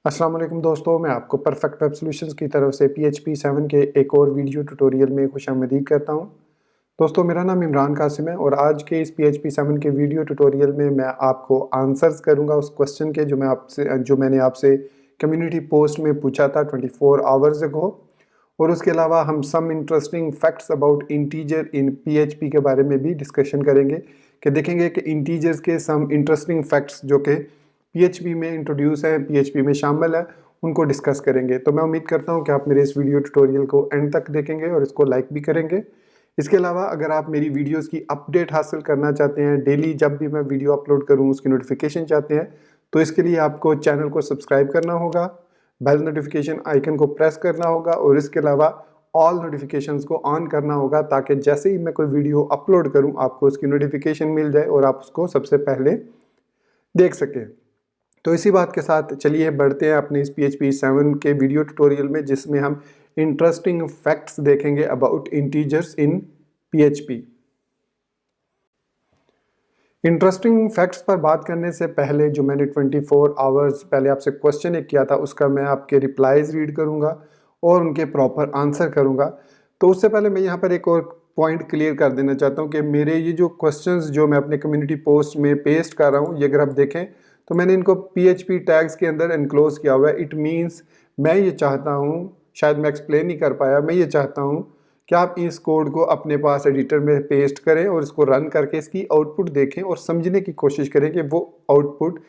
अस्सलाम वालेकुम दोस्तों, मैं आपको परफेक्ट वेब सॉल्यूशंस की तरफ से PHP 7 के एक और वीडियो ट्यूटोरियल में खुशामदीद करता हूं। दोस्तों, मेरा नाम इमरान कासिम है और आज के इस PHP 7 के वीडियो ट्यूटोरियल में मैं आपको आंसर्स करूंगा उस क्वेश्चन के जो मैंने आपसे कम्युनिटी पोस्ट में पूछा था 24 आवर्स अगो। और उसके अलावा हम some interesting facts about integer in PHP के बारे में भी डिस्कशन करेंगे कि देखेंगे कि इंटीजर्स के सम इंटरेस्टिंग फैक्ट्स जो कि PHP में इंट्रोड्यूस है, PHP में शामिल है, उनको डिस्कस करेंगे। तो मैं उम्मीद करता हूँ कि आप मेरे इस वीडियो ट्यूटोरियल को एंड तक देखेंगे और इसको लाइक भी करेंगे। इसके अलावा अगर आप मेरी वीडियोस की अपडेट हासिल करना चाहते हैं, डेली जब भी मैं वीडियो अपलोड करूँ उसकी नोटिफिकेशन चाहते हैं, तो इसके लिए आपको चैनल को सब्सक्राइब करना होगा, बेल नोटिफिकेशन आइकन को प्रेस करना होगा और इसके अलावा ऑल नोटिफिकेशंस को ऑन करना होगा ताकि जैसे ही मैं कोई वीडियो अपलोड करूं आपको उसकी नोटिफिकेशन मिल जाए और आप उसको सबसे पहले देख सकें। तो इसी बात के साथ चलिए बढ़ते हैं अपने इस PHP 7 के वीडियो ट्यूटोरियल में, जिसमें हम इंटरेस्टिंग फैक्ट्स देखेंगे about integers in PHP। Interesting facts पर बात करने से पहले जो मैंने 24 आवर्स पहले आपसे क्वेश्चन एक किया था उसका मैं आपके रिप्लाईज रीड करूंगा और उनके प्रॉपर आंसर करूंगा। तो उससे पहले मैं यहाँ पर एक और पॉइंट क्लियर कर देना चाहता हूँ कि मेरे ये जो क्वेश्चंस जो मैं अपने कम्युनिटी पोस्ट में पेस्ट कर रहा हूँ, ये अगर आप देखें तो मैंने इनको PHP टैग्स के अंदर एनक्लोज किया हुआ है। इट मीन्स मैं ये चाहता हूँ, शायद मैं एक्सप्लेन नहीं कर पाया, मैं ये चाहता हूँ कि आप इस कोड को अपने पास एडिटर में पेस्ट करें और इसको रन करके इसकी आउटपुट देखें और समझने की कोशिश करें कि वो आउटपुट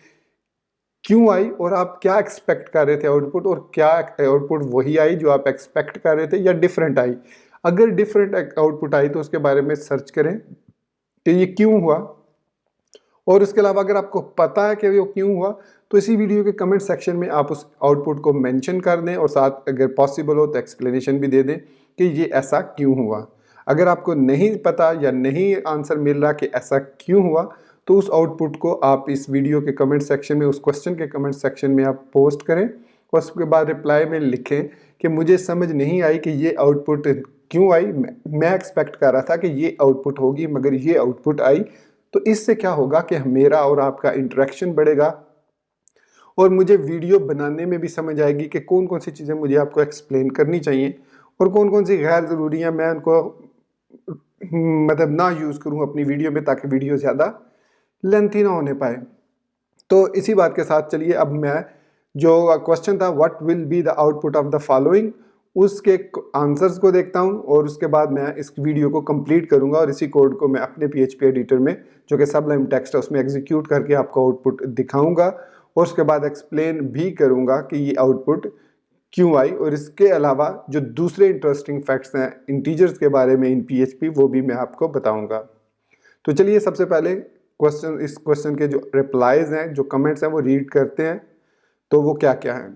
क्यों आई और आप क्या एक्सपेक्ट कर रहे थे आउटपुट, और क्या आउटपुट वही आई जो आप एक्सपेक्ट कर रहे थे या डिफरेंट आई। अगर डिफरेंट आउटपुट आई तो उसके बारे में सर्च करें कि ये क्यों हुआ। और इसके अलावा अगर आपको पता है कि वो क्यों हुआ तो इसी वीडियो के कमेंट सेक्शन में आप उस आउटपुट को मेंशन कर दें और साथ अगर पॉसिबल हो तो एक्सप्लेनेशन भी दे दें कि ये ऐसा क्यों हुआ। अगर आपको नहीं पता या नहीं आंसर मिल रहा कि ऐसा क्यों हुआ तो उस आउटपुट को आप इस वीडियो के कमेंट सेक्शन में, उस क्वेश्चन के कमेंट सेक्शन में आप पोस्ट करें और उसके बाद रिप्लाई में लिखें कि मुझे समझ नहीं आई कि ये आउटपुट क्यों आई, मैं एक्सपेक्ट कर रहा था कि ये आउटपुट होगी मगर ये आउटपुट आई। तो इससे क्या होगा कि मेरा और आपका इंटरेक्शन बढ़ेगा और मुझे वीडियो बनाने में भी समझ आएगी कि कौन कौन सी चीज़ें मुझे आपको एक्सप्लेन करनी चाहिए और कौन कौन सी गैर ज़रूरी हैं मैं उनको मतलब ना यूज़ करूं अपनी वीडियो में, ताकि वीडियो ज़्यादा लेंथी ना होने पाए। तो इसी बात के साथ चलिए अब मैं जो क्वेश्चन था what will be the output of the following, उसके आंसर्स को देखता हूं और उसके बाद मैं इस वीडियो को कंप्लीट करूंगा और इसी कोड को मैं अपने PHP एडिटर में जो कि सबलाइम टेक्स्ट है उसमें एग्जीक्यूट करके आपको आउटपुट दिखाऊंगा और उसके बाद एक्सप्लेन भी करूंगा कि ये आउटपुट क्यों आई। और इसके अलावा जो दूसरे इंटरेस्टिंग फैक्ट्स हैं इंटीजर्स के बारे में इन PHP वो भी मैं आपको बताऊंगा। तो चलिए सबसे पहले इस क्वेश्चन के जो रिप्लाईज हैं, जो कमेंट्स हैं वो रीड करते हैं तो वो क्या क्या है।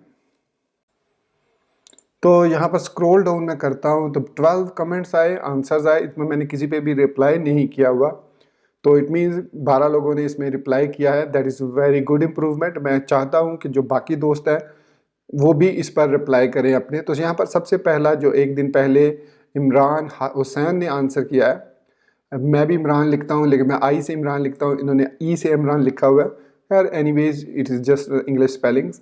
तो यहाँ पर स्क्रॉल डाउन मैं करता हूँ तो 12 कमेंट्स आए, आंसर्स आए, इसमें मैंने किसी पे भी रिप्लाई नहीं किया हुआ। तो इट मीन्स 12 लोगों ने इसमें रिप्लाई किया है, that is very good improvement. मैं चाहता हूँ कि जो बाकी दोस्त हैं वो भी इस पर रिप्लाई करें अपने। तो यहाँ पर सबसे पहला जो एक दिन पहले इमरान हुसैन ने आंसर किया है, मैं भी इमरान लिखता हूँ लेकिन मैं आई से इमरान लिखता हूँ, इन्होंने ई से इमरान लिखा हुआ है। खैर anyways it is just English spellings,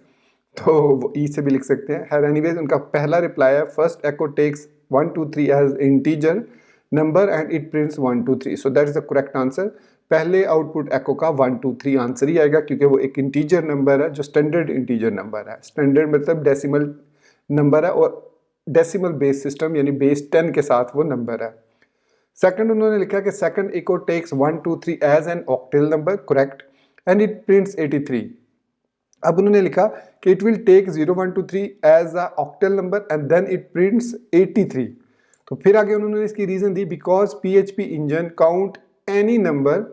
तो वो ई से भी लिख सकते हैं। खैर एनीवेज उनका पहला रिप्लाई है first echo takes 1 2 3 as integer number and it prints 1 2 3, so that is the correct answer. पहले आउटपुट एको का 1 2 3 आंसर ही आएगा क्योंकि वो एक इंटीजर नंबर है जो स्टैंडर्ड इंटीजर नंबर है। स्टैंडर्ड मतलब डेसिमल नंबर है और डेसिमल बेस सिस्टम यानी बेस 10 के साथ वो नंबर है। सेकंड उन्होंने लिखा कि second echo takes 1 2 3 as an octal number, correct, and it prints 83। अब उन्होंने लिखा कि it will take 0 1 2 3 as a octal number and then it prints 83। तो फिर आगे उन्होंने इसकी रीजन दी because PHP engine count any number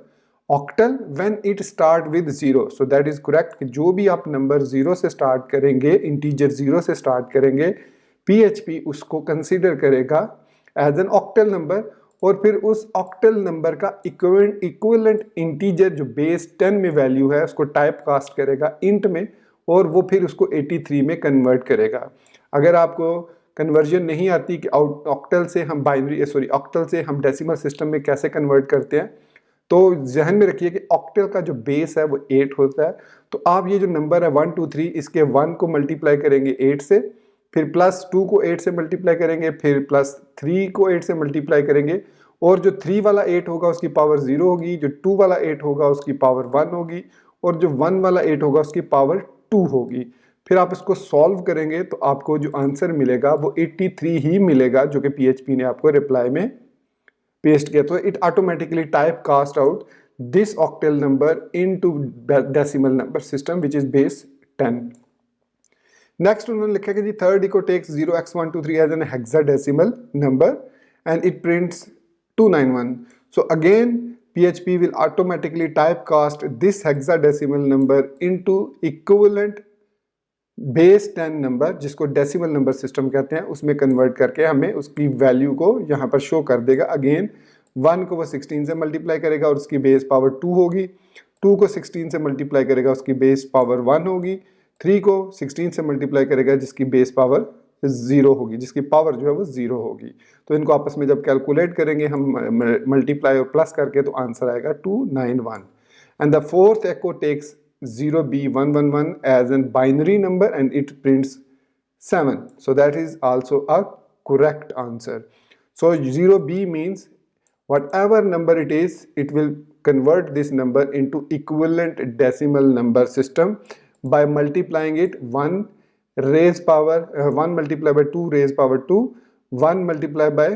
octal when it start with 0, so that is correct कि जो भी आप नंबर 0 से स्टार्ट करेंगे, इंटीजर 0 से स्टार्ट करेंगे, PHP उसको कंसिडर करेगा एज एन ऑक्टल नंबर और फिर उस ऑक्टल नंबर का इक्विवेलेंट इंटीजर जो बेस 10 में वैल्यू है उसको टाइप कास्ट करेगा इंट में और वो फिर उसको 83 में कन्वर्ट करेगा। अगर आपको कन्वर्जन नहीं आती कि ऑक्टल से हम डेसिमल सिस्टम में कैसे कन्वर्ट करते हैं, तो जहन में रखिए कि ऑक्टल का जो बेस है वो 8 होता है। तो आप ये जो नंबर है 1 2 3 इसके 1 को मल्टीप्लाई करेंगे 8 से, फिर प्लस 2 को 8 से मल्टीप्लाई करेंगे, फिर प्लस 3 को 8 से मल्टीप्लाई करेंगे, और जो 3 वाला 8 होगा उसकी पावर 0 होगी, जो 2 वाला 8 होगा उसकी पावर 1 होगी, और जो 1 वाला 8 होगा उसकी पावर 2 होगी। फिर आप इसको सॉल्व करेंगे तो आपको जो आंसर मिलेगा वो 83 ही मिलेगा, जो कि PHP ने आपको रिप्लाई में पेस्ट किया। तो it automatically type cast out this octal number into decimal number system which is base 10। Next उन्होंने लिखा कि जी third echo takes 0x123 as an hexadecimal number and it prints 291. So again PHP will automatically typecast this hexadecimal number into equivalent base 10 number, जिसको decimal number system कहते हैं, उसमें convert करके हमें उसकी वैल्यू को यहाँ पर शो कर देगा। अगेन 1 को वो 16 से मल्टीप्लाई करेगा और उसकी बेस पावर 2 होगी, 2 को 16 से मल्टीप्लाई करेगा उसकी बेस पावर 1 होगी, 3 को 16 से मल्टीप्लाई करेगा जिसकी बेस पावर 0 होगी, जिसकी पावर जो है वो 0 होगी। तो इनको आपस में जब कैलकुलेट करेंगे हम मल्टीप्लाई और प्लस करके तो आंसर आएगा 291। And the fourth echo takes 0B111 as a binary number and it prints 7. So that is also a correct answer. So 0B means whatever number it is, it will convert this number into equivalent decimal number system by multiplying it 1 raised power 1 multiplied by 2 raised power 2, 1 multiplied by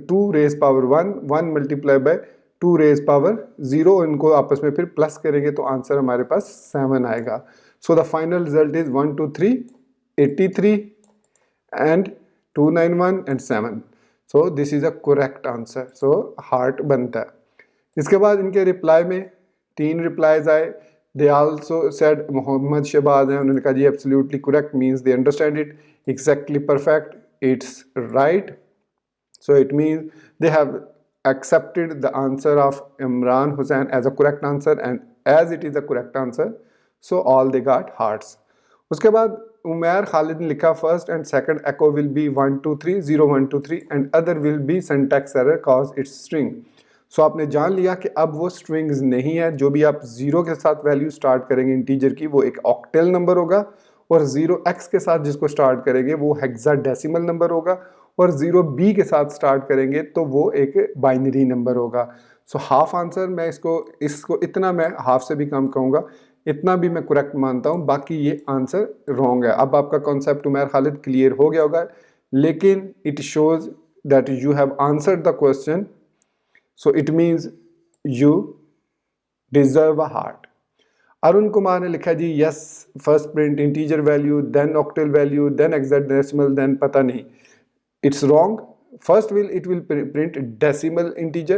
2 raised power 1, 1 multiplied by 2 raise power 0, इनको आपस में फिर plus करेंगे तो answer हमारे पास 7 आएगा। So the final result is 1 2 3 83 and 291 and 7। So this is a correct answer. So heart बनता है। इसके बाद इनके रिप्लाई में 3 रिप्लाईज आए। They also said Mohammad Shahbaz हैं, उन्होंने कहा जी absolutely correct means they understand it, exactly perfect, it's right. So it means they have accepted the answer of Imran Hussain as a correct answer, and as it is a correct answer, so all they got hearts. उसके बाद उमैर खालिद ने लिखा first and second echo will be 1 2 3 0 1 2 3 and other will be syntax error cause it's string. सो आपने जान लिया कि अब वो स्ट्रिंग्स नहीं है। जो भी आप 0 के साथ वैल्यू स्टार्ट करेंगे इंटीजर की वो एक ऑक्टेल नंबर होगा, और 0x के साथ जिसको स्टार्ट करेंगे वो हेक्साडेसिमल नंबर होगा, और 0b के साथ स्टार्ट करेंगे तो वो एक बाइनरी नंबर होगा। सो हाफ आंसर मैं इसको इतना मैं हाफ से भी कम कहूँगा, इतना भी मैं करेक्ट मानता हूँ, बाकी ये आंसर रॉन्ग है। अब आपका कॉन्सेप्ट उमैर खालिद क्लियर हो गया होगा, लेकिन it shows that you have answered the question, so it means you deserve a heart. Arun Kumar ने लिखा जी yes first print integer value then octal value then hexadecimal then पता नहीं। It's wrong. First it will print decimal integer.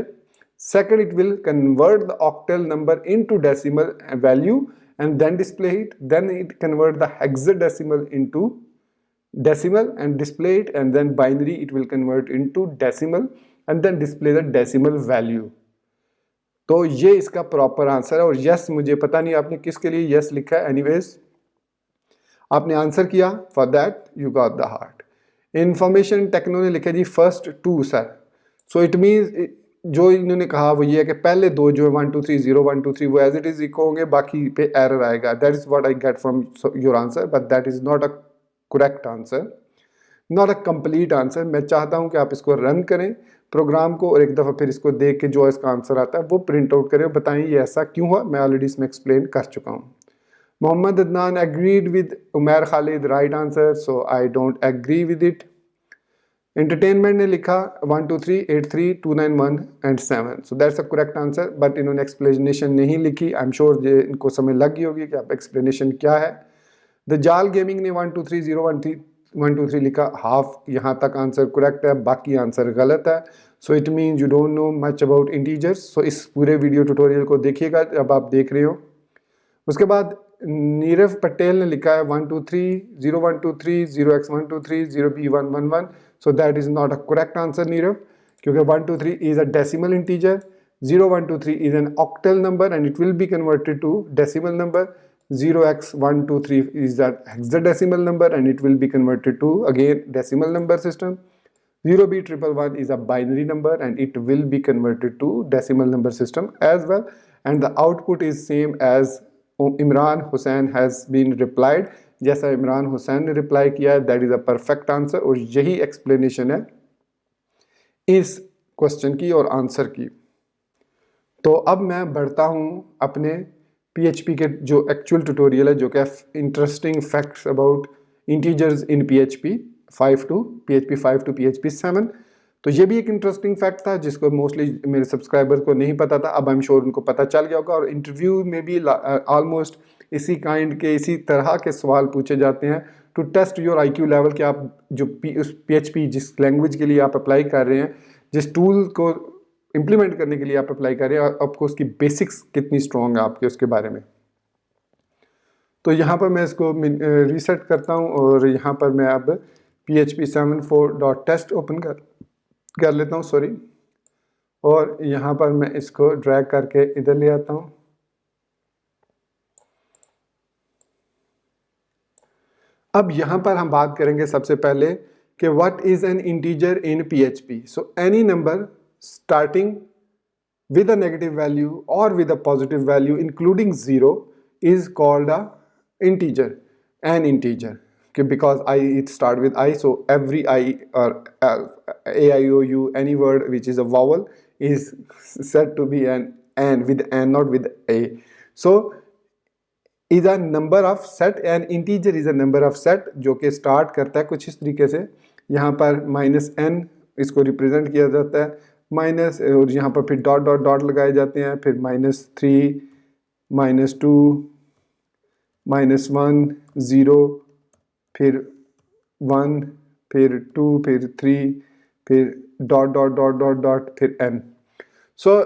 Second, it will convert the octal number into decimal value and then display it. Then it convert the hexadecimal into decimal and display it, and then binary it will convert into decimal and then display the decimal value. तो ये इसका proper answer है। और yes मुझे पता नहीं आपने किसके लिए यस लिखा है, एनीवेज आपने आंसर किया, for that you got the heart. Information techno ने लिखा जी first 2 sir. So it means जो इन्होंने कहा वो ये है कि पहले 2 जो 1 2 3 0 1 2 3 वो एज इट इज इको होंगे, बाकी पे एरर आएगा। That is what I get from your answer, but that is not a correct answer, not a complete answer. मैं चाहता हूं कि आप इसको रन करें प्रोग्राम को और एक दफ़ा फिर इसको देख के जो इसका आंसर आता है वो प्रिंट आउट करें, बताएं ये ऐसा क्यों हुआ। मैं ऑलरेडी इसमें एक्सप्लेन कर चुका हूँ। Mohammad Adnan agreed with Umair Khalid, right answer, so I don't agree with it. Entertainment ने लिखा 1 2 3 8 3 2 9 1 and 7, so that's a correct answer, but इन्होंने एक्सप्लेनेशन नहीं लिखी। आई एम श्योर ये इनको समझ लग गई होगी कि आप एक्सप्लेनेशन क्या है। द जाल गेमिंग ने 1 2 3 0 1 2 3 लिखा, हाफ यहाँ तक आंसर करेक्ट है, बाकी आंसर गलत है। So it means you don't know much about integers. So इस पूरे वीडियो ट्यूटोरियल को देखिएगा जब आप देख रहे हो। उसके बाद नीरव पटेल ने लिखा है 1 2 3 0 1 2 3 0x 1 2 3 0b 1 1 1, so that is not a correct answer Nirav, क्योंकि 1 2 3 is a decimal integer, 0 1 2 3 is an octal number and it will be converted to decimal number, 0x 1 2 3 is that hexadecimal number and it will be converted to again decimal number system. 0B111 is a binary number and it will be converted to decimal number system as well, and the output is same as Imran Hussain has been replied. जैसा इमरान हुसैन ने reply किया है, that is a perfect answer, और यही explanation है इस question की और आंसर की। तो अब मैं बढ़ता हूँ अपने PHP के जो एक्चुअल ट्यूटोरियल है, जो कि interesting facts about integers in PHP 5 to PHP 7। तो ये भी एक इंटरेस्टिंग फैक्ट था जिसको मोस्टली मेरे सब्सक्राइबर को नहीं पता था, अब आई एम श्योर उनको पता चल गया होगा। और इंटरव्यू में भी ऑलमोस्ट इसी इसी तरह के सवाल पूछे जाते हैं to test your IQ level, कि आप जो उस PHP जिस लैंग्वेज के लिए आप अप्लाई कर रहे हैं, जिस टूल को इम्प्लीमेंट करने के लिए आप अप्लाई कर रहे हैं, आपको उसकी बेसिक्स कितनी स्ट्रॉन्ग है आपके उसके बारे में। तो यहाँ पर मैं इसको रीसेट करता हूँ और यहाँ पर मैं अब PHP 7.4.test ओपन कर लेता हूँ, सॉरी, और यहाँ पर मैं इसको ड्रैग करके इधर ले आता हूँ। अब यहाँ पर हम बात करेंगे सबसे पहले कि what is an integer in PHP। So any number starting with a negative value or with a positive value including 0 is called a integer, an integer, because it start with I, so every I or A, I, O, U, any word which is a vowel is said to be an with an, not with A. So is a number of set, an integer is a number of set जो कि start करता है कुछ इस तरीके से। यहाँ पर -n इसको रिप्रेजेंट किया जाता है, माइनस, और यहाँ पर फिर डॉट डॉट डॉट लगाए जाते हैं, फिर -3, -2, -1, 0, फिर 1, फिर 2, फिर 3, फिर dot dot dot dot dot, फिर n। So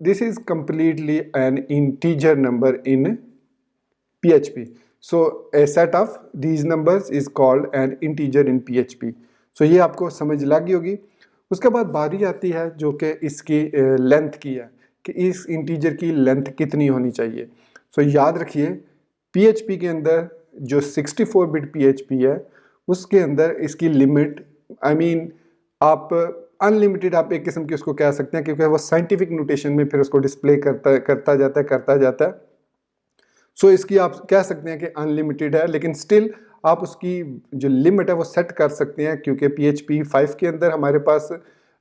this is completely N integer number in PHP. So a set of these numbers is called an integer in PHP. So ये आपको समझ लगी होगी। उसके बाद बारी आती है जो कि इसकी लेंथ की है, कि इस इंटीजर की लेंथ कितनी होनी चाहिए। सो याद रखिए PHP के अंदर जो 64 बिट PHP है उसके अंदर इसकी लिमिट, आई मीन आप अनलिमिटेड आप एक किस्म की उसको कह सकते हैं, क्योंकि वो साइंटिफिक नोटेशन में फिर उसको डिस्प्ले करता जाता है। सो इसकी आप कह सकते हैं कि अनलिमिटेड है, लेकिन स्टिल आप उसकी जो लिमिट है वो सेट कर सकते हैं, क्योंकि PHP 5 के अंदर हमारे पास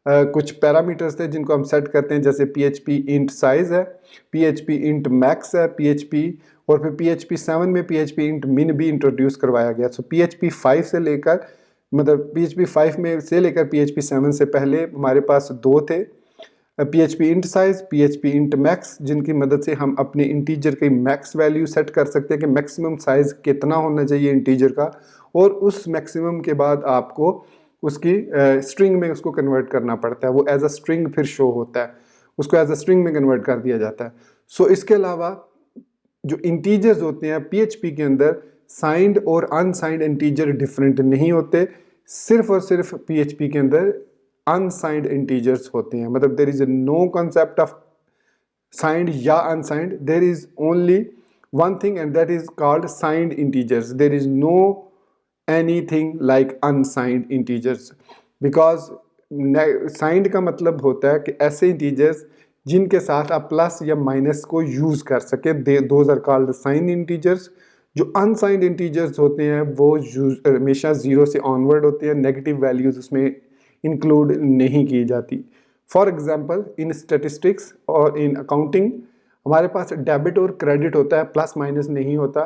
कुछ पैरामीटर्स थे जिनको हम सेट करते हैं, जैसे PHP int साइज है, PHP int max है, PHP, और फिर PHP 7 में PHP int min भी इंट्रोड्यूस करवाया गया। सो PHP 5 से लेकर, मतलब PHP 5 में से लेकर PHP 7 से पहले हमारे पास दो थे, PHP int size, PHP int max, जिनकी मदद से हम अपने इंटीजर की मैक्स वैल्यू सेट कर सकते हैं कि मैक्सिमम साइज कितना होना चाहिए इंटीजर का, और उस मैक्सिमम के बाद आपको उसकी स्ट्रिंग में उसको कन्वर्ट करना पड़ता है, वो एज अ स्ट्रिंग फिर शो होता है, उसको एज अ स्ट्रिंग में कन्वर्ट कर दिया जाता है। सो इसके अलावा जो इंटीजर्स होते हैं PHP के अंदर, साइंड और अनसाइंड इंटीजर डिफरेंट नहीं होते, सिर्फ और सिर्फ PHP के अंदर अनसाइंड इंटीजर्स होते हैं। मतलब there is no concept of signed या unsigned, there is only one thing and that is called signed integers. There is no anything like unsigned integers, because signed का मतलब होता है कि ऐसे इंटीजर्स जिनके साथ आप प्लस या माइनस को यूज कर सके, those are called signed integers. जो अनसाइंड इंटीजर्स होते हैं वो हमेशा 0 से ऑनवर्ड होते हैं, नेगेटिव वैल्यूज उसमें इंक्लूड नहीं की जाती। फॉर एग्जाम्पल इन स्टेटिस्टिक्स और इन अकाउंटिंग हमारे पास डेबिट और क्रेडिट होता है, प्लस माइनस नहीं होता।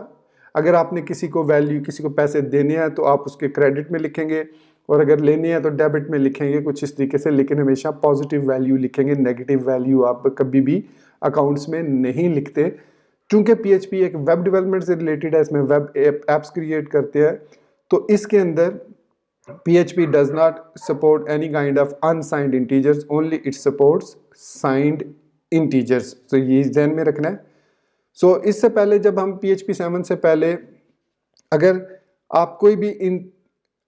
अगर आपने किसी को पैसे देने हैं तो आप उसके क्रेडिट में लिखेंगे, और अगर लेने हैं तो डेबिट में लिखेंगे, कुछ इस तरीके से, लेकिन हमेशा पॉजिटिव वैल्यू लिखेंगे, नेगेटिव वैल्यू आप कभी भी अकाउंट्स में नहीं लिखते। चूँकि PHP एक वेब डेवलपमेंट से रिलेटेड है, इसमें वेब एप्स क्रिएट करते हैं, तो इसके अंदर PHP does not support any kind of unsigned integers, only it supports signed integers. तो ये ध्यान में रखना है। सो इससे पहले जब हम PHP 7 से पहले अगर आप कोई भी इन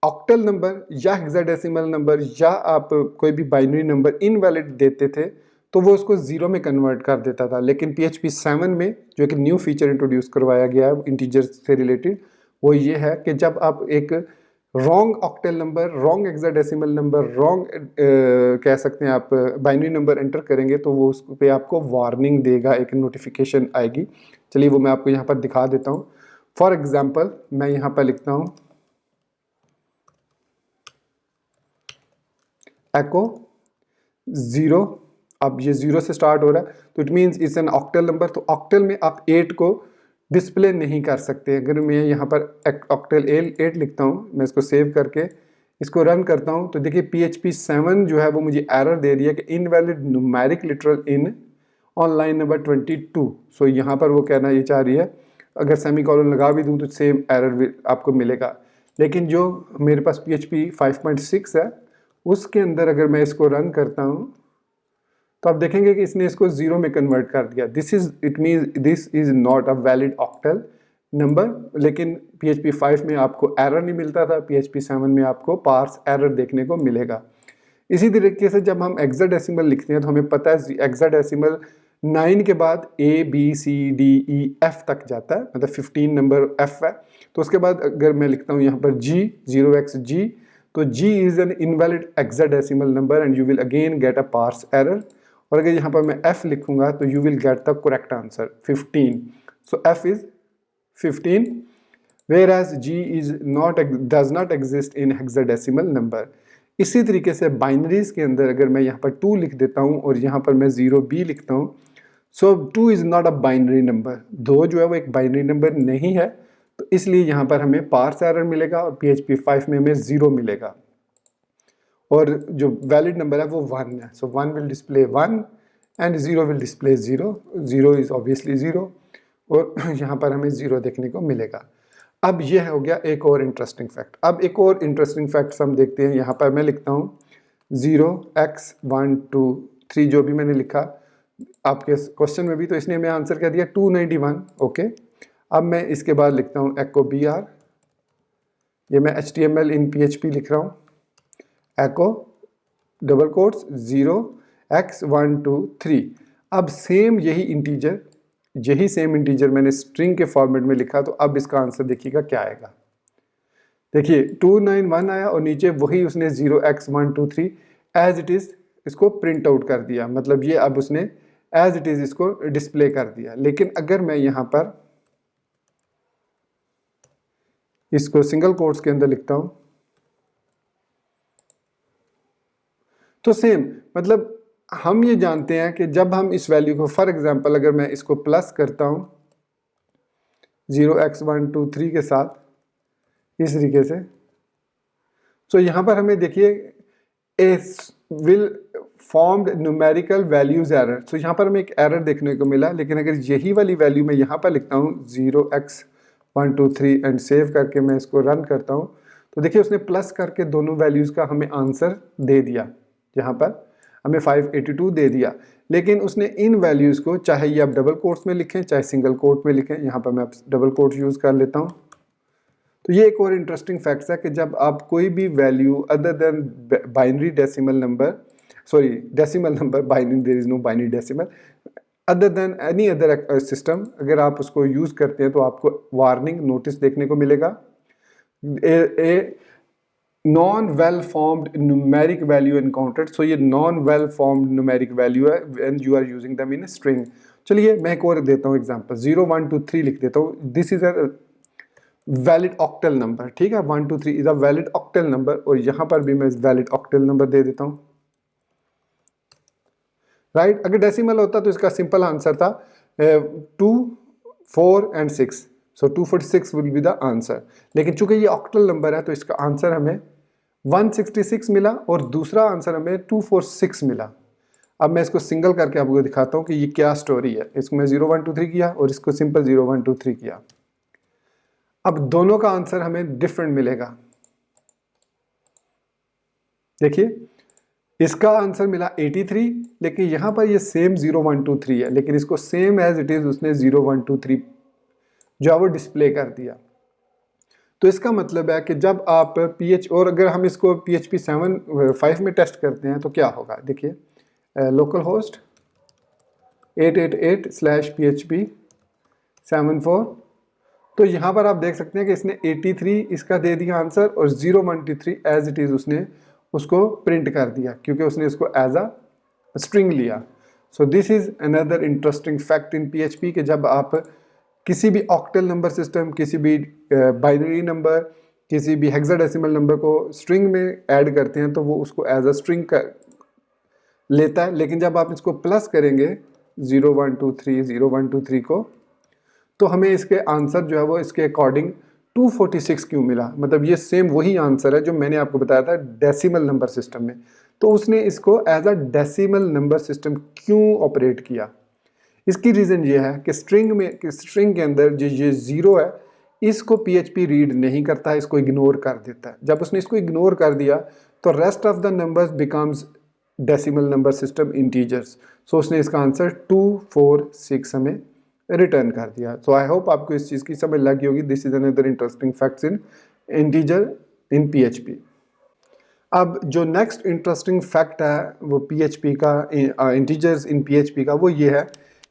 ऑक्टल नंबर या हेक्साडेसिमल नंबर या आप कोई भी बाइनरी नंबर इनवैलिड देते थे तो वो उसको 0 में कन्वर्ट कर देता था। लेकिन PHP 7 में जो एक न्यू फीचर इंट्रोड्यूस करवाया गया है इंटीजर से रिलेटेड, वो ये है कि जब आप एक wrong octal number, wrong hexadecimal number, wrong कह सकते हैं आप बाइनरी नंबर एंटर करेंगे तो वो उस पे आपको वार्निंग देगा, एक नोटिफिकेशन आएगी। चलिए वो मैं आपको यहाँ पर दिखा देता हूँ। फॉर एग्जांपल मैं यहाँ पर लिखता हूँ एको 0, अब ये 0 से स्टार्ट हो रहा है तो it means it's an octal number. तो ऑक्टल में आप 8 को डिस्प्ले नहीं कर सकते। अगर मैं यहाँ पर ऑक्टल 8 लिखता हूँ, मैं इसको सेव करके इसको रन करता हूँ तो देखिए PHP 7 जो है वो मुझे एरर दे रही है कि invalid numeric literal in on line number 22। सो यहाँ पर वो कहना ये चाह रही है, अगर सेमीकोलन लगा भी दूँ तो सेम एरर आपको मिलेगा। लेकिन जो मेरे पास PHP 5.6 है उसके अंदर अगर मैं इसको रन करता हूँ तो आप देखेंगे कि इसने इसको 0 में कन्वर्ट कर दिया। It means this is not a valid octal number. लेकिन PHP 5 में आपको एरर नहीं मिलता था, PHP 7 में आपको पार्स एरर देखने को मिलेगा। इसी तरीके से जब हम हेक्साडेसिमल लिखते हैं तो हमें पता है हेक्साडेसिमल 9 के बाद ABCDEF तक जाता है, मतलब 15 नंबर F है। तो उसके बाद अगर मैं लिखता हूँ यहाँ पर G 0xG, तो G is an invalid hexadecimal number and you will again get a parse error. और अगर यहाँ पर मैं F लिखूंगा तो you will get the correct answer 15। So F is 15 whereas G is does not exist in hexadecimal number। इसी तरीके से बाइनरीज के अंदर अगर मैं यहाँ पर 2 लिख देता हूँ और यहाँ पर मैं 0B लिखता हूँ, सो 2 is not a binary number, 2 जो है वो एक बाइनरी नंबर नहीं है, तो इसलिए यहाँ पर हमें पार्स एरर मिलेगा और PHP 5 में हमें 0 मिलेगा। और जो वैलिड नंबर है वो 1 है, सो 1 will display 1 and 0 will display 0। 0 is obviously 0 और यहाँ पर हमें 0 देखने को मिलेगा। अब यह हो गया एक और इंटरेस्टिंग फैक्ट। अब एक और इंटरेस्टिंग फैक्ट हम देखते हैं। यहाँ पर मैं लिखता हूँ 0x123 जो भी मैंने लिखा आपके क्वेश्चन में भी, तो इसने हमें आंसर क्या दिया 291। ओके, अब मैं इसके बाद लिखता हूँ एको BR, ये मैं HTML इन PHP लिख रहा हूँ, एको डबल कोट्स 0x123। अब सेम यही सेम इंटीजर मैंने स्ट्रिंग के फॉर्मेट में लिखा, तो अब इसका आंसर देखिएगा क्या आएगा। देखिए 291 आया और नीचे वही उसने 0x123 एज इट इज इसको प्रिंट आउट कर दिया, मतलब ये अब उसने एज इट इज इसको डिस्प्ले कर दिया। लेकिन अगर मैं यहाँ पर इसको सिंगल कोट्स के अंदर लिखता हूं तो सेम, मतलब हम ये जानते हैं कि जब हम इस वैल्यू को, फॉर एग्जांपल अगर मैं इसको प्लस करता हूं 0x123 के साथ इस तरीके से, तो यहां पर हमें देखिए will formed numerical values error. तो यहां पर हमें एक एरर देखने को मिला। लेकिन अगर यही वाली वैल्यू मैं यहां पर लिखता हूं 0x123 एंड सेव करके मैं इसको रन करता हूं तो देखिए उसने प्लस करके दोनों वैल्यूज का हमें आंसर दे दिया। यहाँ पर हमें 582 दे दिया। लेकिन उसने इन वैल्यूज़ को, चाहे ये आप डबल कोट्स में लिखें चाहे सिंगल कोट में लिखें, यहाँ पर मैं डबल कोट यूज़ कर लेता हूँ। तो ये एक और इंटरेस्टिंग फैक्ट है कि जब आप कोई भी value other than binary decimal number, sorry decimal number, binary, there is no binary decimal, other than any other system, अगर आप उसको यूज़ करते हैं तो आपको वार्निंग नोटिस देखने को मिलेगा। Non well formed numeric value encountered. So ये non well formed numeric value है when you are using them in a string. चलिए मैं एक और देता हूँ एग्जांपल, 0123 लिख देता हूँ। This is a valid octal number, ठीक है, 123 is a valid octal number और यहाँ पर भी मैं वैलिड ऑक्टल नंबर दे देता हूँ, राइट। अगर डेसिमल होता तो इसका सिंपल आंसर था 2, 4 and 6, so 246 will be the answer. लेकिन चूंकि ये ऑक्टल नंबर है तो इसका आंसर हमें 166 मिला और दूसरा आंसर हमें 246 मिला। अब मैं इसको सिंगल करके आपको दिखाता हूँ कि ये क्या स्टोरी है। इसको मैं 0123 किया और इसको सिंपल 0123 किया। अब दोनों का आंसर हमें डिफरेंट मिलेगा। देखिए इसका आंसर मिला 83, लेकिन यहाँ पर ये सेम 0123 है, लेकिन इसको सेम एज इट इज उसने 0123 जो है वो डिस्प्ले कर दिया। तो इसका मतलब है कि जब आप और अगर हम इसको PHP 5 में टेस्ट करते हैं तो क्या होगा। देखिए लोकल होस्ट 888/PHP 74 तो यहाँ पर आप देख सकते हैं कि इसने 83 इसका दे दिया आंसर और 013 एज इट इज़ उसने उसको प्रिंट कर दिया क्योंकि उसने इसको एज अ स्ट्रिंग लिया। So this is another interesting fact in PHP कि जब आप किसी भी ऑक्टल नंबर सिस्टम, किसी भी बाइनरी नंबर, किसी भी हेक्साडेसिमल नंबर को स्ट्रिंग में ऐड करते हैं तो वो उसको एज अ स्ट्रिंग लेता है। लेकिन जब आप इसको प्लस करेंगे 0123 को, तो हमें इसके आंसर जो है वो इसके अकॉर्डिंग 246 क्यों मिला। मतलब ये सेम वही आंसर है जो मैंने आपको बताया था डेसिमल नंबर सिस्टम में। तो उसने इसको as a decimal number system क्यों ऑपरेट किया। इसकी रीज़न ये है कि स्ट्रिंग के अंदर जो ये ज़ीरो है इसको PHP रीड नहीं करता है, इसको इग्नोर कर देता है। जब उसने इसको इग्नोर कर दिया तो rest of the numbers becomes decimal number system integers. So उसने इसका आंसर 246 हमें रिटर्न कर दिया। सो आई होप आपको इस चीज़ की समझ लगी होगी। This is another interesting facts in integer in PHP। अब जो नेक्स्ट इंटरेस्टिंग फैक्ट है वो PHP का, इंटीजर्स इन PHP का, वो ये है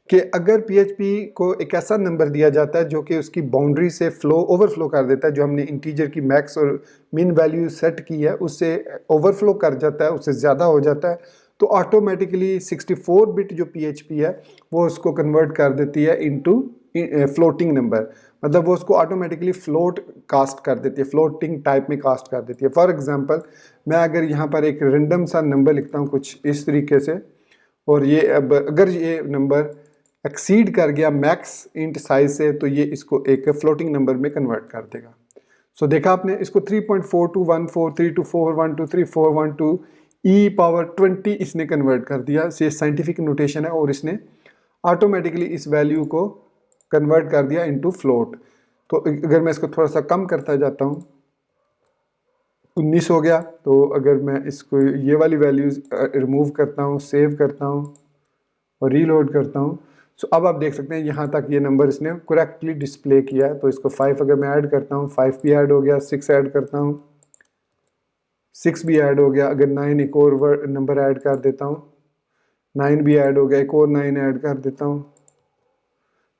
कि अगर PHP को एक ऐसा नंबर दिया जाता है जो कि उसकी बाउंड्री से ओवरफ्लो कर देता है, जो हमने इंटीजर की मैक्स और मिन वैल्यू सेट की है उससे ओवरफ्लो कर जाता है, उससे ज़्यादा हो जाता है, तो ऑटोमेटिकली 64 बिट जो PHP है वो उसको कन्वर्ट कर देती है इनटू फ्लोटिंग नंबर। मतलब वो उसको ऑटोमेटिकली फ्लोट कास्ट कर देती है, फ्लोटिंग टाइप में कास्ट कर देती है। फॉर एग्जांपल मैं अगर यहाँ पर एक रेंडम सा नंबर लिखता हूँ कुछ इस तरीके से, और ये अब अगर ये नंबर एक्सीड कर गया मैक्स इंट साइज से तो ये इसको एक फ्लोटिंग नंबर में कन्वर्ट कर देगा। सो देखा आपने, इसको 3.4214324123412412 e⁻20 इसने कन्वर्ट कर दिया। ये साइंटिफिक नोटेशन है और इसने ऑटोमेटिकली इस वैल्यू को कन्वर्ट कर दिया इनटू फ्लोट। तो अगर मैं इसको थोड़ा सा कम करता जाता हूँ, 19 हो गया। तो अगर मैं इसको ये वाली वैल्यूज रिमूव करता हूँ, सेव करता हूँ और रीलोड करता हूँ, सो अब आप देख सकते हैं यहाँ तक ये नंबर इसने करेक्टली डिस्प्ले किया है। तो इसको 5 अगर मैं ऐड करता हूँ, 5 भी ऐड हो गया, 6 ऐड करता हूँ, 6 भी ऐड हो गया। अगर 9 एक और नंबर ऐड कर देता हूँ, 9 भी ऐड हो गया, एक और 9 ऐड कर देता हूँ,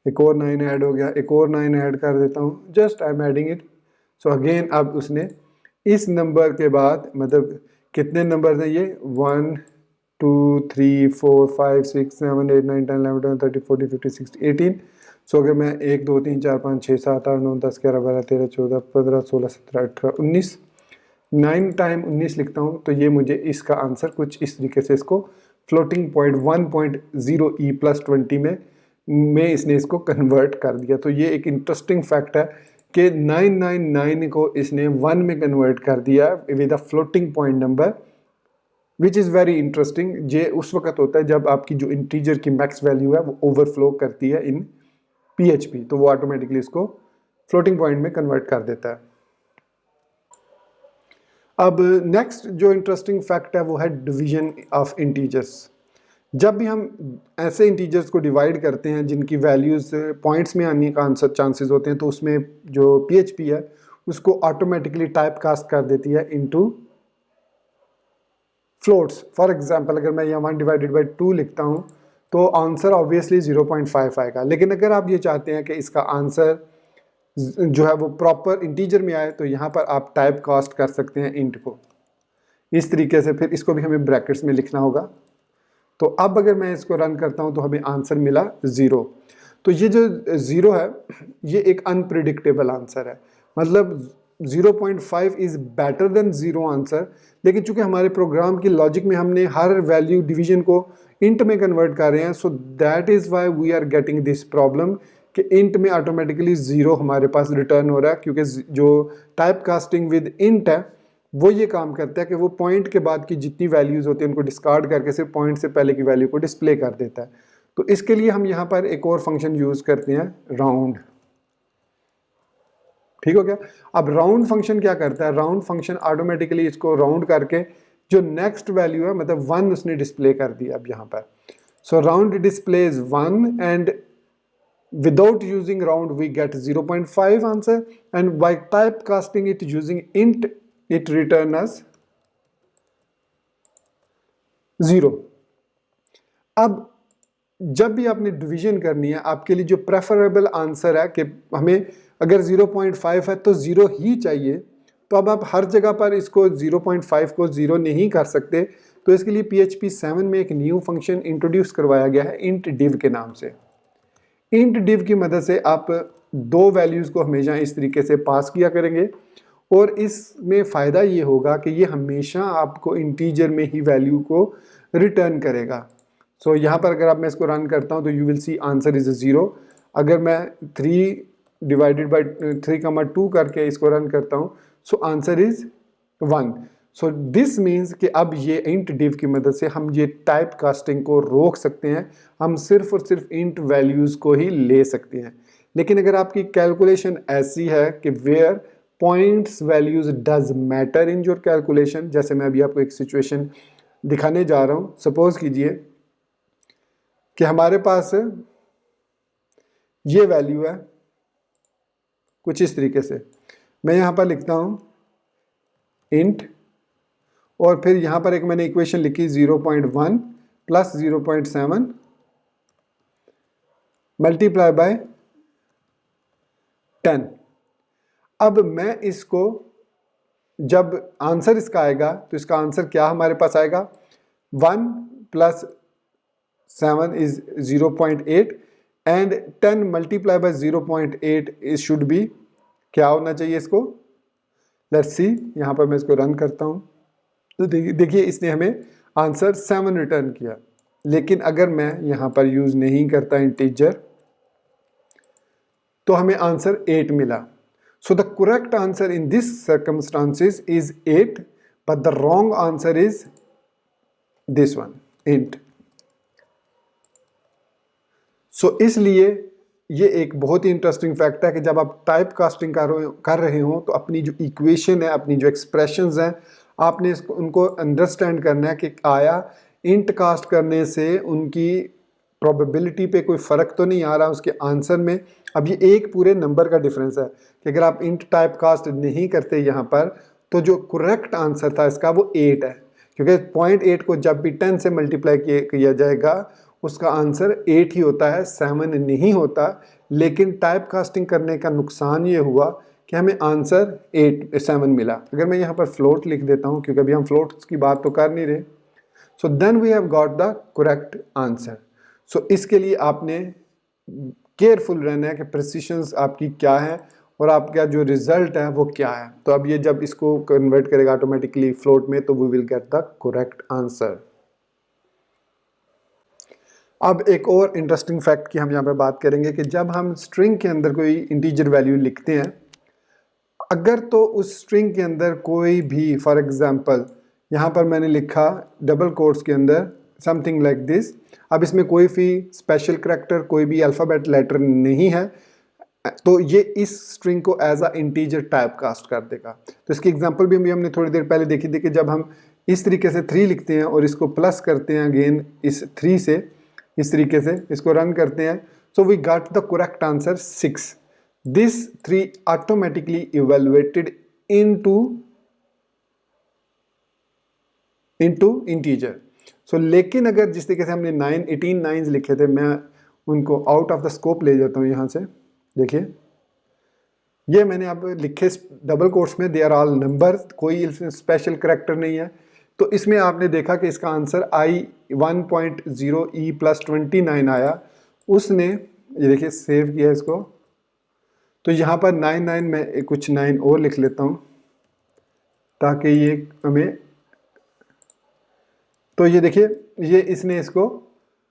एक और 9 ऐड हो गया, एक और 9 ऐड कर देता हूँ, just I am adding it. So again अब उसने इस नंबर के बाद, मतलब कितने नंबर हैं ये, 1 2 3 4 5 6 7 8 9 10 11 12 13 14 15 16 18। सो अगर मैं 1 2 3 4 5 6 7 8 9 10 11 12 13 14 15 16 17 18 19, 9 टाइम 19 लिखता हूँ तो ये मुझे इसका आंसर कुछ इस तरीके से इसको फ्लोटिंग पॉइंट 1.0 e+20 में इसने इसको कन्वर्ट कर दिया। तो ये एक इंटरेस्टिंग फैक्ट है कि 999 को इसने 1 में कन्वर्ट कर दिया with a floating point number, which is very interesting. ये उस वक्त होता है जब आपकी जो इंटीजर की मैक्स वैल्यू है वो ओवरफ्लो करती है इन PHP, तो वो ऑटोमेटिकली इसको फ्लोटिंग पॉइंट में कन्वर्ट कर देता है। अब नेक्स्ट जो इंटरेस्टिंग फैक्ट है वो है डिवीजन ऑफ इंटीजर्स। जब भी हम ऐसे इंटीजर्स को डिवाइड करते हैं जिनकी वैल्यूज़ पॉइंट्स में आने का आंसर चांसेस होते हैं, तो उसमें जो PHP है उसको ऑटोमेटिकली टाइप कास्ट कर देती है इनटू फ्लोट्स। फॉर एग्जांपल अगर मैं यहाँ 1/2 लिखता हूँ तो आंसर ऑब्वियसली 0.5 आएगा। लेकिन अगर आप ये चाहते हैं कि इसका आंसर जो है वो प्रॉपर इंटीजर में आए तो यहाँ पर आप टाइप कास्ट कर सकते हैं इंट को इस तरीके से। फिर इसको भी हमें ब्रैकेट्स में लिखना होगा। तो अब अगर मैं इसको रन करता हूँ तो हमें आंसर मिला 0। तो ये जो 0 है ये एक अनप्रिडिक्टेबल आंसर है, मतलब 0.5 इज़ बेटर देन 0 आंसर। लेकिन चूंकि हमारे प्रोग्राम की लॉजिक में हमने हर वैल्यू डिवीजन को इंट में कन्वर्ट कर रहे हैं, so that is why we are getting this problem कि इंट में ऑटोमेटिकली 0 हमारे पास रिटर्न हो रहा है। क्योंकि जो टाइप कास्टिंग विद इंट है वो ये काम करता है कि वो पॉइंट के बाद की जितनी वैल्यूज़ होती हैं उनको डिस्कार्ड करके सिर्फ पॉइंट से पहले की वैल्यू को डिस्प्ले कर देता है। तो इसके लिए हम यहाँ पर एक और फंक्शन यूज़ करते हैं, राउंड। ठीक हो गया। अब राउंड फंक्शन क्या करता है, राउंड फंक्शन ऑटोमेटिकली इसको राउंड करके जो नेक्स्ट वैल्यू है मतलब 1 उसने डिस्प्ले कर दिया अब यहाँ पर। सो round displays 1 and without using round we get 0.5 answer, and by typecasting it using int it return as 0। अब जब भी आपने डिवीजन करनी है आपके लिए जो प्रेफरेबल आंसर है कि हमें अगर 0.5 है तो 0 ही चाहिए। तो अब आप हर जगह पर इसको 0.5 को 0 नहीं कर सकते, तो इसके लिए PHP 7 में एक न्यू फंक्शन इंट्रोड्यूस करवाया गया है int div के नाम से। int div की मदद से आप दो वैल्यूज़ को हमेशा इस तरीके से पास किया करेंगे और इसमें फ़ायदा ये होगा कि ये हमेशा आपको इंटीजर में ही वैल्यू को रिटर्न करेगा। सो यहाँ पर अगर मैं इसको रन करता हूँ तो you will see answer is 0। अगर मैं 3 डिवाइडेड बाई 3,2 करके इसको रन करता हूँ so answer is 1। So this means कि अब ये इंट डिव की मदद से हम ये टाइप कास्टिंग को रोक सकते हैं, हम सिर्फ और सिर्फ इंट वैल्यूज़ को ही ले सकते हैं। लेकिन अगर आपकी कैलकुलेशन ऐसी है कि where points values does matter in your calculation, जैसे मैं अभी आपको एक सिचुएशन दिखाने जा रहा हूँ। सपोज कीजिए कि हमारे पास ये वैल्यू है कुछ इस तरीके से, मैं यहाँ पर लिखता हूँ इंट और फिर यहाँ पर एक मैंने इक्वेशन लिखी 0.1 प्लस 0.7 मल्टीप्लाई बाय 10। अब मैं इसको जब आंसर इसका आएगा तो इसका आंसर क्या हमारे पास आएगा, 1 plus 7 is 0.8 and 10 multiply by 0.8 is should be क्या होना चाहिए इसको। लेट्स सी, यहाँ पर मैं इसको रन करता हूँ तो देखिए इसने हमें आंसर 7 रिटर्न किया। लेकिन अगर मैं यहाँ पर यूज़ नहीं करता इंटीजर तो हमें आंसर 8 मिला। So the correct answer in this circumstances is 8, but the wrong answer is this one, int. So इसलिए ये एक बहुत ही इंटरेस्टिंग फैक्ट है कि जब आप टाइप कास्टिंग कर रहे हो तो अपनी जो इक्वेशन है, अपनी जो एक्सप्रेशंस हैं, आपने इसको उनको अंडरस्टैंड करना है कि आया इंट कास्ट करने से उनकी प्रोबेबिलिटी पे कोई फ़र्क तो नहीं आ रहा उसके आंसर में। अब ये एक पूरे नंबर का डिफरेंस है कि अगर आप इंट टाइप कास्ट नहीं करते यहाँ पर तो जो करेक्ट आंसर था इसका वो 8 है, क्योंकि 0.8 को जब भी 10 से मल्टीप्लाई किया जाएगा उसका आंसर 8 ही होता है, 7 नहीं होता। लेकिन टाइप कास्टिंग करने का नुकसान ये हुआ कि हमें आंसर 7 मिला। अगर मैं यहाँ पर फ्लोट लिख देता हूँ, क्योंकि अभी हम फ्लोट्स की बात तो कर नहीं रहे, so then we have got the correct answer. So इसके लिए आपने केयरफुल रहना है कि प्रिसिशंस आपकी क्या है और आपका जो रिजल्ट है वो क्या है। तो अब ये जब इसको कन्वर्ट करेगा ऑटोमेटिकली फ्लोट में तो we will get the correct answer. अब एक और इंटरेस्टिंग फैक्ट की हम यहाँ पे बात करेंगे कि जब हम स्ट्रिंग के अंदर कोई इंटीजर वैल्यू लिखते हैं, अगर तो उस स्ट्रिंग के अंदर कोई भी, फॉर एग्जांपल यहाँ पर मैंने लिखा डबल कोट्स के अंदर समथिंग लाइक दिस, अब इसमें कोई भी स्पेशल करैक्टर, कोई भी अल्फ़ाबेट लेटर नहीं है, तो ये इस स्ट्रिंग को as a integer type cast कर देगा। तो इसकी एग्जांपल भी हमने थोड़ी देर पहले देखी थी कि जब हम इस तरीके से 3 लिखते हैं और इसको प्लस करते हैं अगेन इस 3 से, इस तरीके से इसको रन करते हैं, so we got the correct answer 6। This 3 automatically evaluated into integer. So लेकिन अगर जिस तरीके से हमने 18 नाइन्स लिखे थे, मैं उनको आउट ऑफ द स्कोप ले जाता हूँ यहाँ से। देखिए ये मैंने अब लिखे डबल कोट्स में, दे आर ऑल नंबर्स, कोई स्पेशल करैक्टर नहीं है। तो इसमें आपने देखा कि इसका आंसर i1.0e+29 आया। उसने ये देखिए सेव किया इसको, तो यहाँ पर 99 में कुछ 9 और लिख लेता हूँ ताकि ये हमें, तो ये देखिए ये इसने इसको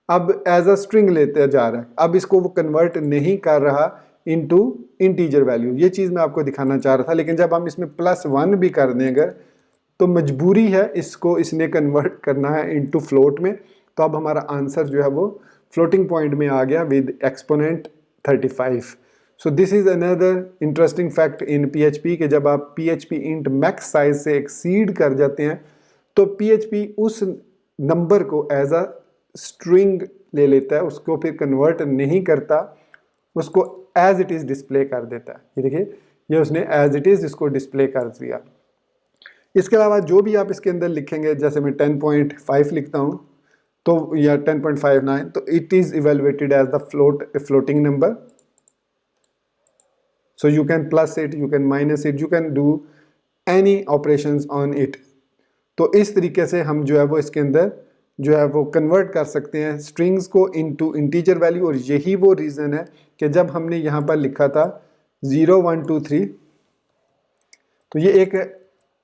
अब एज अ स्ट्रिंग लेते जा रहा है। अब इसको वो कन्वर्ट नहीं कर रहा इनटू इंटीजर वैल्यू। ये चीज़ मैं आपको दिखाना चाह रहा था। लेकिन जब हम इसमें +1 भी कर दें अगर, तो मजबूरी है इसको इसने कन्वर्ट करना है इनटू फ्लोट में। तो अब हमारा आंसर जो है वो फ्लोटिंग पॉइंट में आ गया with exponent 35। So this is another interesting fact in PHP कि जब आप PHP इंट मैक्स साइज से एक्सीड कर जाते हैं तो PHP उस नंबर को एज अ स्ट्रिंग ले लेता है, उसको फिर कन्वर्ट नहीं करता, उसको एज इट इज़ डिस्प्ले कर देता है। ये देखिए ये उसने एज इट इज़ इसको डिस्प्ले कर दिया। इसके अलावा जो भी आप इसके अंदर लिखेंगे, जैसे मैं 10.5 लिखता हूँ तो या 10.59, तो it is evaluated as the floating number. So you can plus it, you can minus it, you can do any operations on it. तो इस तरीके से हम जो है वो इसके अंदर जो है वो कन्वर्ट कर सकते हैं स्ट्रिंग्स को इनटू इंटीजर वैल्यू। और यही वो रीज़न है कि जब हमने यहाँ पर लिखा था 0 1 2 3, तो ये एक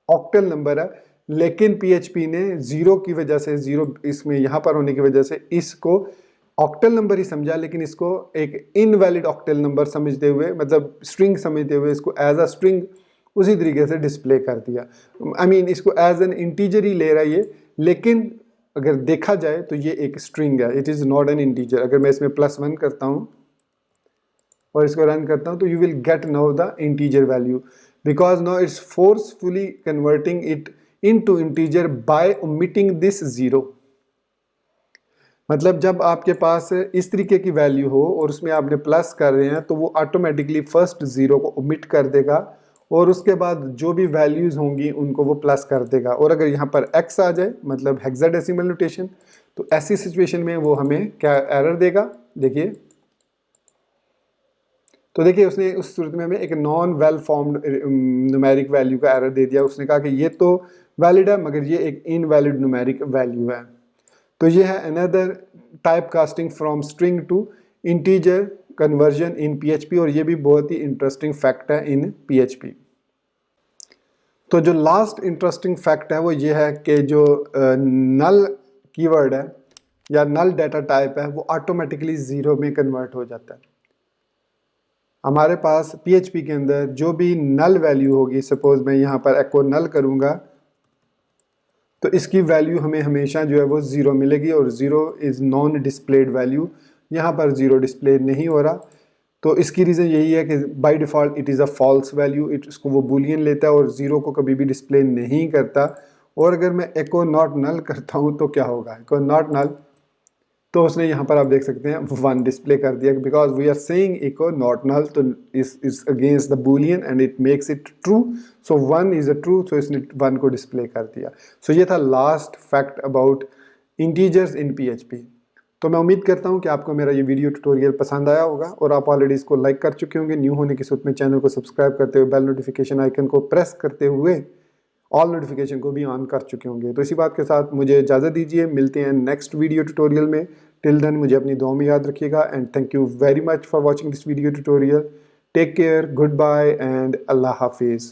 ऑक्टल नंबर है, लेकिन PHP ने ज़ीरो की वजह से, ज़ीरो इसमें यहाँ पर होने की वजह से इसको ऑक्टल नंबर ही समझा, लेकिन इसको एक इनवैलिड ऑक्टल नंबर समझते हुए, मतलब स्ट्रिंग समझते हुए इसको एज अ स्ट्रिंग उसी तरीके से डिस्प्ले कर दिया। I mean, इसको एज एन इंटीजर ही ले रहा है ये, लेकिन अगर देखा जाए तो ये एक स्ट्रिंग है, it is not an integer. अगर मैं इसमें +1 करता हूँ और इसको रन करता हूँ तो you will get now the integer value, because now it's forcefully converting it into integer by omitting this 0। मतलब जब आपके पास इस तरीके की वैल्यू हो और उसमें आपने प्लस कर रहे हैं तो वो ऑटोमेटिकली फर्स्ट 0 को ओमिट कर देगा और उसके बाद जो भी वैल्यूज़ होंगी उनको वो प्लस कर देगा। और अगर यहाँ पर x आ जाए, मतलब हेक्साडेसिमल नोटेशन, तो ऐसी सिचुएशन में वो हमें क्या एरर देगा, देखिए। तो देखिए उसने उस सूरत में हमें एक non well formed numeric value का एरर दे दिया। उसने कहा कि ये तो वैलिड है मगर ये एक इनवैलिड न्यूमेरिक वैल्यू है। तो ये है another type casting from string to integer conversion in PHP, और ये भी बहुत ही इंटरेस्टिंग फैक्ट है इन PHP। तो जो लास्ट इंटरेस्टिंग फैक्ट है वो ये है कि जो नल कीवर्ड है या नल डाटा टाइप है वो ऑटोमेटिकली 0 में कन्वर्ट हो जाता है। हमारे पास PHP के अंदर जो भी नल वैल्यू होगी, सपोज मैं यहाँ पर एको नल करूँगा तो इसकी वैल्यू हमें हमेशा जो है वो 0 मिलेगी, और 0 इज़ नॉन डिस्प्लेड वैल्यू। यहाँ पर 0 डिस्प्ले नहीं हो रहा, तो इसकी रीज़न यही है कि by default it is a false value, इसको वो बूलियन लेता है और 0 को कभी भी डिस्प्ले नहीं करता। और अगर मैं एको नॉट नल करता हूँ तो क्या होगा, एको नॉट नल, तो उसने यहाँ पर आप देख सकते हैं 1 डिस्प्ले कर दिया, because we are saying echo not null, तो is against the boolean and it makes it true, so 1 is a true, so इसने 1 को डिस्प्ले कर दिया। सो ये था last fact about integers in PHP। तो मैं उम्मीद करता हूँ कि आपको मेरा ये वीडियो ट्यूटोरियल पसंद आया होगा और आप ऑलरेडी इसको लाइक कर चुके होंगे। न्यू होने की सूरत में चैनल को सब्सक्राइब करते हुए बेल नोटिफिकेशन आइकन को प्रेस करते हुए ऑल नोटिफिकेशन को भी ऑन कर चुके होंगे। तो इसी बात के साथ मुझे इजाज़त दीजिए, मिलते हैं नेक्स्ट वीडियो ट्यूटोरियल में। टिल देन मुझे अपनी दुआ में याद रखिएगा, and thank you very much for watching this video tutorial. Take care, good bye and अल्लाह हाफिज़।